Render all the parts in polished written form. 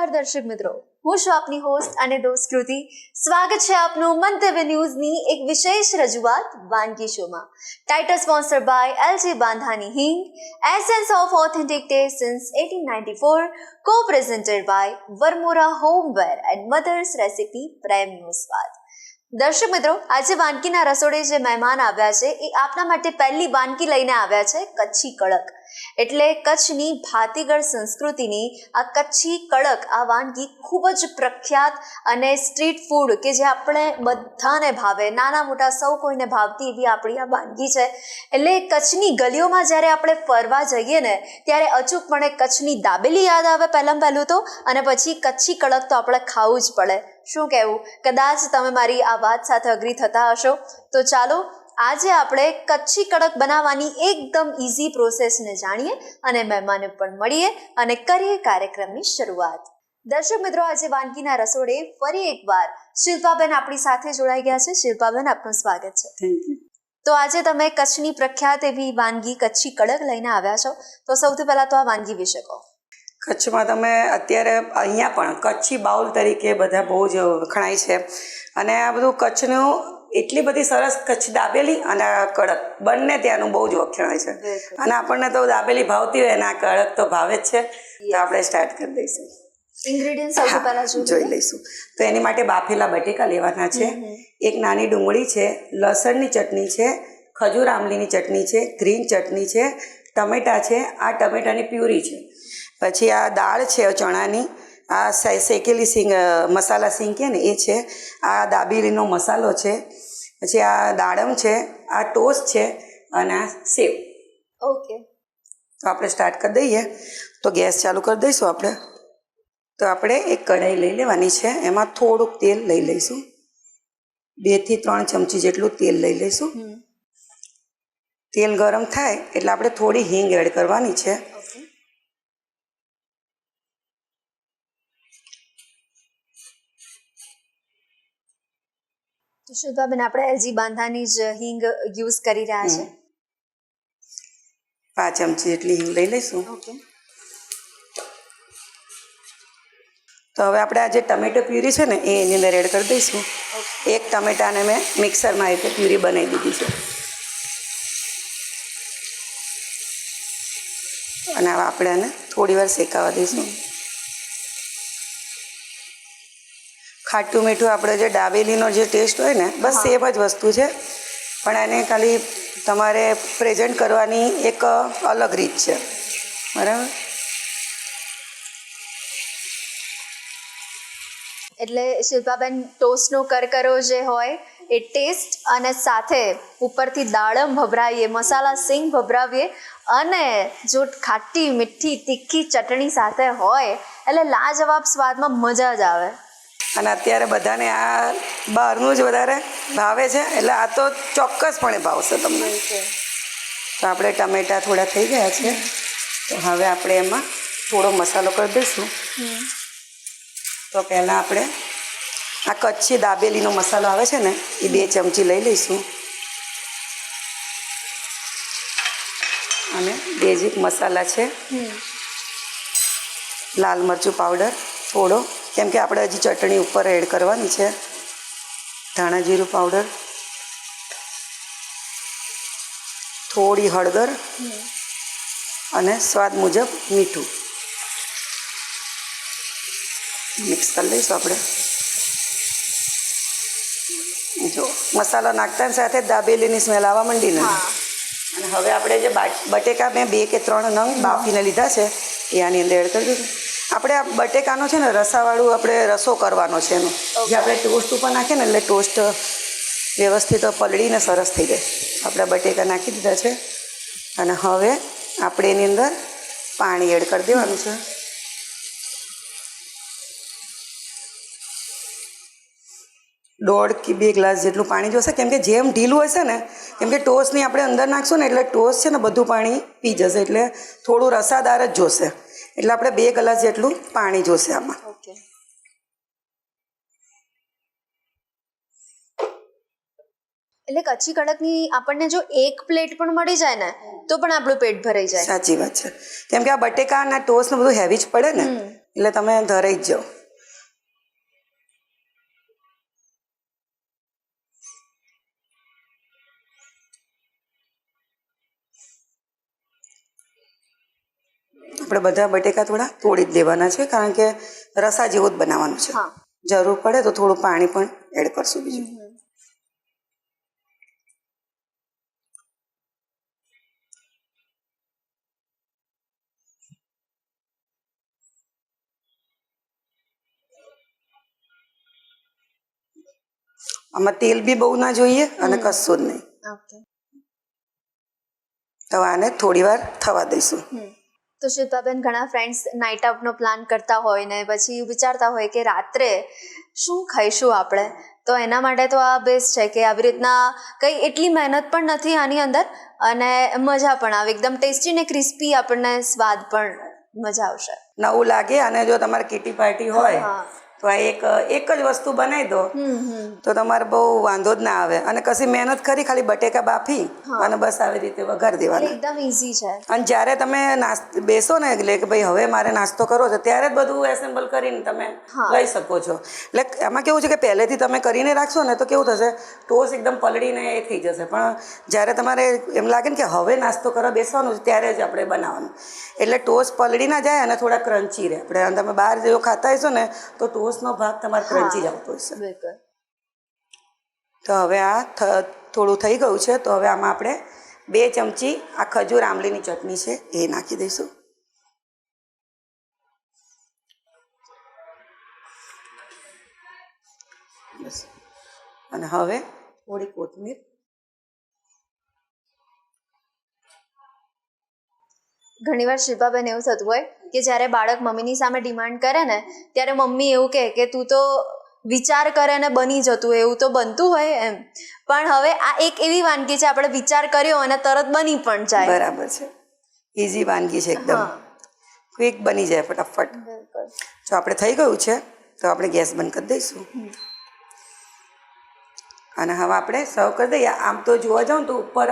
નમસ્કાર દર્શક મિત્રો, હું છું આપની હોસ્ટ અને દોસ્ત કૃતિ. સ્વાગત છે આપનું મંતવ્ય ન્યૂઝની એક વિશેષ રજૂઆત વાનગી શોમાં. ટાઇટલ સ્પોન્સર બાય LG બાંધાની હિંગ, essence of authentic test since 1894, co-presented by Varmora Homeware and Mother's Recipe પ્રેમનો સ્વાદ. દર્શક મિત્રો, આજે વાનગીના રસોડે જે મહેમાન આવ્યા છે એ આપના માટે પહેલી વાનગી લઈને આવ્યા છે કચ્છી કડક. એટલે કચ્છની ભાતીગળ સંસ્કૃતિની આ કચ્છી કડક આ વાનગી ખૂબ જ પ્રખ્યાત અને સ્ટ્રીટ ફૂડ કે જે આપણે બધાને ભાવે, નાના મોટા સૌ કોઈને ભાવતી એવી આપણી આ વાનગી છે. એટલે કચ્છની ગલીઓમાં જ્યારે આપણે ફરવા જઈએ ને ત્યારે અચૂકપણે કચ્છની દાબેલી યાદ આવે પહેલું તો, અને પછી કચ્છી કડક તો આપણે ખાવું જ પડે. શું કહેવું, કદાચ તમે મારી આ વાત સાથે અગ્રી થતા હશો. તો ચાલો આજે આપણે કચ્છી કડક બનાવવાની એકદમ ઇઝી પ્રોસેસને જાણીએ અને મહેમાનને પણ મળીએ અને કરીએ કાર્યક્રમની શરૂઆત. દર્શક મિત્રો, આજે વાનગીના રસોડે ફરી એકવાર શિલ્પાબેન આપણી સાથે જોડાઈ ગયા છે. શિલ્પાબેન, આપનું સ્વાગત છે. Thank you. તો આજે તમે કચ્છની પ્રખ્યાત એવી વાનગી કચ્છી કડક લઈને આવ્યા છો, તો સૌથી પહેલાં તો આ વાનગી વિશે કહો. કચ્છમાં તમે અત્યારે અહીંયા પણ કચ્છી બાઉલ તરીકે બધા બહુ જ વખણાય છે. અને આ બધું કચ્છનું એટલી બધી સરસ કચ્છી દાબેલી અને કડક બંને ત્યાંનું બહુ જ વખણાય છે. અને આપણને તો દાબેલી ભાવતી હોય અને આ કડક તો ભાવે જ છે. તો આપણે સ્ટાર્ટ કરી દઈશું. ઇન્ગ્રેડિયન્ટ સૌથી પહેલાં જોઈ લઈશું. તો એની માટે બાફેલા બટેકા લેવાના છે, એક નાની ડુંગળી છે, લસણની ચટણી છે, ખજૂર આમલીની ચટણી છે, ગ્રીન ચટણી છે, ટમેટાં છે, આ ટમેટાની પ્યુરી છે, પછી આ દાળ છે ચણાની, આ શેકેલી સિંગ મસાલા સિંગ કે ને એ છે, આ દાબેલીનો મસાલો છે, પછી આ દાડમ છે, આ ટોસ્ટ છે અને આ સેવ. ઓકે, તો આપણે સ્ટાર્ટ કરી દઈએ. તો ગેસ ચાલુ કરી દઈશું આપણે. તો આપણે એક કઢાઈ લઈ લેવાની છે, એમાં થોડુંક તેલ લઈ લઈશું. 2 થી 3 ચમચી જેટલું તેલ લઈ લઈશું. તેલ ગરમ થાય એટલે આપણે થોડી હિંગ એડ કરવાની છે. તો શિલ્પાબેન, આપણે LG બાંધાની જ હિંગ યુઝ કરી રહ્યા છે. 5 ચમચી જેટલી હિંગ લઈ લઈશું. ઓકે. તો હવે આપણે આ જે ટમેટો પ્યુરી છે ને એ એની અંદર એડ કરી દઈશું. એક ટમેટાને મેં મિક્સરમાં આવી રીતે પ્યુરી બનાવી દીધી છે. અને હવે આપણે આને થોડી વાર શેકાવા દઈશું. ખાટું મીઠું આપણે જે દાબેલીનો જે ટેસ્ટ હોય ને બસ સેમ જ વસ્તુ છે, પણ એને ખાલી તમારે પ્રેઝન્ટ કરવાની એક અલગ રીત છે. બરાબર. એટલે શિલ્પાબેન, ટોસ્ટનો કરકરો જે હોય એ ટેસ્ટ અને સાથે ઉપરથી દાડમ ભભરાવીએ, મસાલા સિંગ ભભરાવીએ અને જો ખાટી મીઠી તીખી ચટણી સાથે હોય એટલે લાજવાબ સ્વાદમાં મજા જ આવે. અને અત્યારે બધાને આ બહારનું જ વધારે ભાવે છે, એટલે આ તો ચોક્કસપણે ભાવશે તમને. તો આપણે ટમેટા થોડા થઈ ગયા છે, તો હવે આપણે એમાં થોડો મસાલો કરી દઈશું. તો પહેલાં આપણે આ કચ્છી દાબેલીનો મસાલો આવે છે ને એ 2 ચમચી લઈ લઈશું. અને બેઝિક મસાલા છે, લાલ મરચું પાવડર થોડો, કેમ કે આપણે હજી ચટણી ઉપર એડ કરવાની છે, ધાણા જીરું પાવડર, થોડી હળદર અને સ્વાદ મુજબ મીઠું. મિક્સ કરી લઈશું આપણે. જો મસાલો નાખતા સાથે દાબેલીની સ્મેલ આવવા માંડી ને. અને હવે આપણે જે બટેકા મેં 2 કે 3 નંગ બાફીને લીધા છે એ આની અંદર એડ કરી દીધું. આપણે આ બટેકાનો છે ને રસાવાળું આપણે રસો કરવાનો છે એનો, જે આપણે ટોસ્ટ ઉપર નાખીએ ને એટલે ટોસ્ટ વ્યવસ્થિત પલળીને સરસ થઈ જાય. આપણે બટેકા નાખી દીધા છે અને હવે આપણે એની અંદર પાણી એડ કરી દેવાનું છે. દોઢ કે 2 ગ્લાસ જેટલું પાણી જોશે, કેમ કે જેમ ઢીલું હશે ને, કેમ કે ટોસ્ટની આપણે અંદર નાખશું ને એટલે ટોસ્ટ છે ને બધું પાણી પી જશે, એટલે થોડું રસાદાર જ જોશે. એટલે આપણે 2 ગ્લાસ જેટલું પાણી જોશે આમાં. ઓકે. એટલે કચ્છી કડકની આપણને જો 1 પ્લેટ પણ મળી જાય ને તો પણ આપણું પેટ ભરાઈ જાય. સાચી વાત છે, કેમ કે આ બટેકા અને ટોસ્ટ ને બધું હેવી જ પડે ને, એટલે તમે ધરાઈ જ જાઓ. આપણે બધા બટેકા થોડા તોડી જ દેવાના છે, કારણ કે રસા જેવું જ બનાવવાનું છે. હા. જરૂર પડે તો થોડું પાણી પણ એડ કરશું બીજું. આમાં તેલ બી બહુ ના જોઈએ અને કશું જ નહીં. ઓકે. તો આને થોડી વાર થવા દઈશું. તો શિલ્પાબેન, ઘણા ફ્રેન્ડ્સ નાઇટ આઉટનો પ્લાન કરતા હોય ને પછી વિચારતા હોય કે રાત્રે શું ખાઈશું આપણે, તો એના માટે તો આ બેસ્ટ છે કે આવી રીતના કંઈ એટલી મહેનત પણ નથી આની અંદર અને મજા પણ આવે, એકદમ ટેસ્ટી ને ક્રિસ્પી, આપણને સ્વાદ પણ મજા આવશે. નવું લાગે. અને જો તમારે કીટી પાર્ટી હોય તો આ એક જ વસ્તુ બનાવી દો તો તમારે બહુ વાંધો જ ના આવે. અને કશી મહેનત ખરી, ખાલી બટેકા બાફી અને બસ આવી રીતે વઘાર દેવાના. એકદમ ઈઝી છે. અને જ્યારે તમે બેસો ને, એટલે કે ભાઈ હવે મારે નાસ્તો કરવો છે, ત્યારે જ બધું એસેમ્બલ કરીને તમે લઈ શકો છો. એટલે એમાં કેવું છે કે પહેલેથી તમે કરીને રાખશો ને તો કેવું થશે, ટોસ એકદમ પલળીને એ થઈ જશે. પણ જ્યારે તમારે એમ લાગે ને કે હવે નાસ્તો કરવા બેસવાનું છે, ત્યારે જ આપણે બનાવવાનું. એટલે ટોસ પલળી ના જાય અને થોડા ક્રન્ચી રહે. આપણે તમે બહાર જેવો ખાતા હશો ને તો ટોસનો ભાગ તમારે ક્રન્ચી જ આવતો હશે. બિલકુલ. તો હવે આ થોડું થઈ ગયું છે, તો હવે આમાં આપણે 2 ચમચી આ ખજૂર આમલીની ચટણી છે એ નાખી દઈશું. બસ. અને હવે થોડી કોથમીર. ઘણીવાર શિલ્પાબેન એવું થતું હોય કે જ્યારે બાળક મમ્મીની સામે ડિમાન્ડ કરે ને ત્યારે મમ્મી એવું કહે કે તું તો વિચાર કરે ને બની જતું હોય, એવું તો બનતું હોય એમ. પણ હવે આ એક એવી વાનગી છે, આપણે વિચાર કર્યો અને તરત બની પણ જાય. બરાબર છે. ઇઝી વાનગી છે, એકદમ ક્વિક બની જાય ફટાફટ. જો આપણે થઈ ગયું છે તો આપણે ગેસ બંધ કરી દઈશું. અને હવે આપણે સર્વ કરી દઈએ. આમ તો જોવા જાઉં તો ઉપર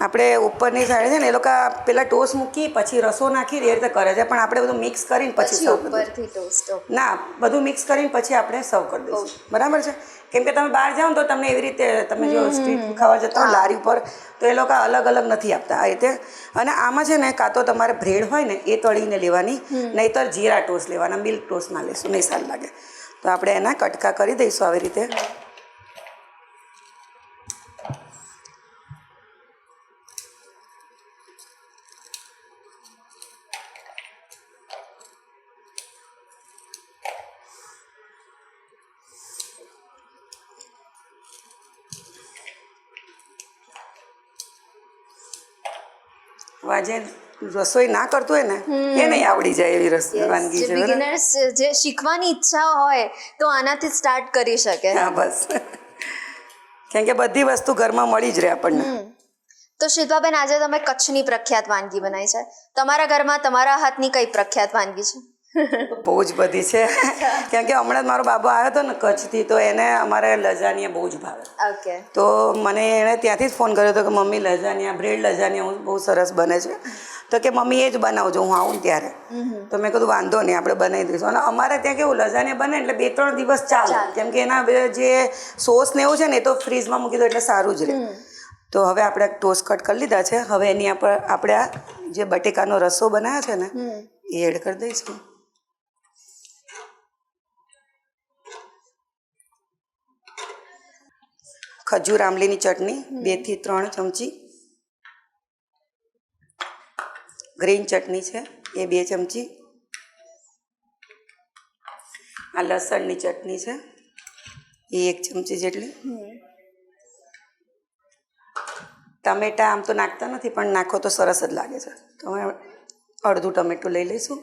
આપણે ઉપરની સાઈડ છે ને એ લોકો પેલા ટોસ મૂકી પછી રસો નાખી એ રીતે કરે છે, પણ આપણે બધું મિક્સ કરીને પછી સર્વ કરી દઈશું. ના, બધું મિક્સ કરીને પછી આપણે સર્વ કરી દઈશું. બરાબર છે. કેમ કે તમે બહાર જાઓ ને તો તમને એવી રીતે, તમે જો સ્ટ્રીટ ફૂડ ખાવા જતા હો લારી ઉપર, તો એ લોકો અલગ અલગ નથી આપતા આ રીતે. અને આમાં છે ને કાં તો તમારે બ્રેડ હોય ને એ તળીને લેવાની, નહીંતર જીરા ટોસ્ટ લેવાના. મિલ્ક ટોસ્ટ ના લેશું, નહીં સારું લાગે. તો આપણે એના કટકા કરી દઈશું આવી રીતે. આજે રસોઈ ના કરતું હોય ને એ નહીં આવડી જાય એવી વાનગી છે. બિગિનર્સ જે શીખવાની ઈચ્છા હોય તો આનાથી સ્ટાર્ટ કરી શકે. હા, બસ. કેમ કે બધી વસ્તુ ઘરમાં મળી જ રહે આપણને. તો શિલ્પાબેન, આજે તમે કચ્છની પ્રખ્યાત વાનગી બનાવી છે. તમારા ઘરમાં તમારા હાથની કઈ પ્રખ્યાત વાનગી છે? બહુ જ બધી છે. કેમ કે હમણાં જ મારો બાબો આવ્યો હતો ને કચ્છથી, તો એને અમારે લજાનિયા બહુ જ ભાવે. ઓકે. તો મને એણે ત્યાંથી જ ફોન કર્યો હતો કે મમ્મી લજાનિયા, બ્રેડ લજાનિયા બહુ સરસ બને છે. તો કે મમ્મી એ જ બનાવજો હું આવું ને ત્યારે. તો મેં કીધું વાંધો નહીં, આપણે બનાવી દઈશું. અને અમારે ત્યાં કેવું લજાનિયા બને એટલે 2-3 દિવસ ચાલે, કેમ કે એના જે સોસ ને એવું છે ને એ તો ફ્રીજમાં મૂકી દો એટલે સારું જ રહે. તો હવે આપણે ટોસ્ટ કટ કરી લીધા છે. હવે એની આપણે આ જે બટેકાનો રસો બનાવ્યો છે ને એ એડ કરી દઈશું. ખજૂર આમલીની ચટણી 2 થી 3 ચમચી. ગ્રીન ચટણી છે એ 2 ચમચી. આ લસણની ચટણી છે એ 1 ચમચી જેટલી. ટમેટા આમ તો નાખતા નથી, પણ નાખો તો સરસ જ લાગે છે. તો હવે અડધું ટમેટું લઈ લઈશું.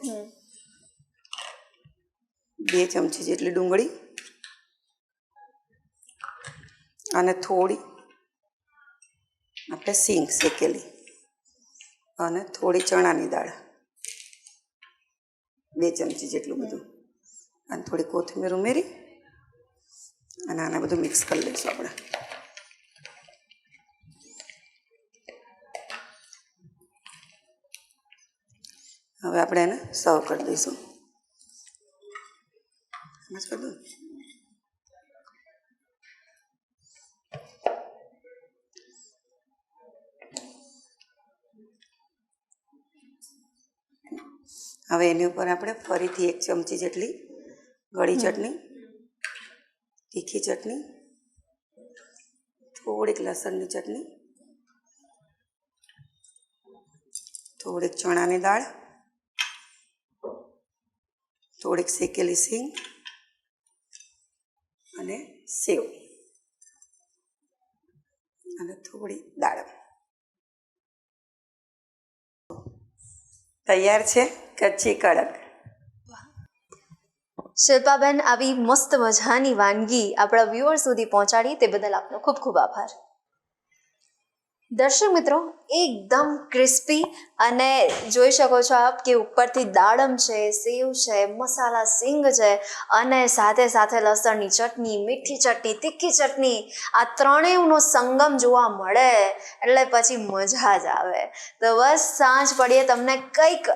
2 ચમચી જેટલી ડુંગળી અને થોડી આપણે સિંગ શેકેલી અને થોડી ચણાની દાળ 2 ચમચી જેટલું બધું, અને થોડી કોથમીર ઉમેરી અને આને બધું મિક્સ કરી લઈશું આપણે. હવે આપણે એને સર્વ કરી દઈશું. સમજ કરી દઉં. હવે એની ઉપર આપણે ફરીથી 1 ચમચી જેટલી ગળી ચટણી, તીખી ચટણી, થોડીક લસણની ચટણી, થોડીક ચણાની દાળ, થોડીક શેકેલી સિંગ અને સેવ અને થોડી દાડમ. તૈયાર છે કચ્છી કડક. શિલ્પાબેન, આવી મસ્ત મજાની વાનગી આપણા વ્યુઅર સુધી પહોંચાડી તે બદલ આપનો ખૂબ ખૂબ આભાર. દર્શક મિત્રો, એકદમ ક્રિસ્પી અને જોઈ શકો છો આપ કે ઉપરથી દાડમ છે, સેવ છે, મસાલા સિંગ છે અને સાથે સાથે લસણની ચટણી, મીઠી ચટણી, તીખી ચટણી, આ ત્રણેયનો સંગમ જોવા મળે એટલે પછી મજા જ આવે. તો બસ સાંજ પડીએ તમને કંઈક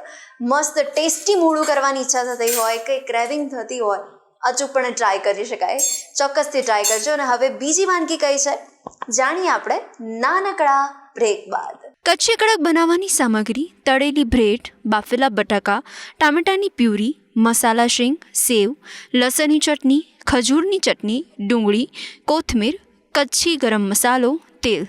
મસ્ત ટેસ્ટી મોડું કરવાની ઈચ્છા થતી હોય, કંઈક ક્રેવિંગ થતી હોય, અચૂકપણે ટ્રાય કરી શકાય. ચોક્કસથી ટ્રાય કરજો. અને હવે બીજી વાનગી કઈ છે જાણીએ આપણે નાનકડા બ્રેક બાદ. કચ્છી કડક બનાવવાની સામગ્રી: તળેલી બ્રેડ, બાફેલા બટાકા, ટામેટાની પ્યુરી, મસાલા શીંગ, સેવ, લસણની ચટણી, ખજૂરની ચટણી, ડુંગળી, કોથમીર, કચ્છી ગરમ મસાલો, તેલ.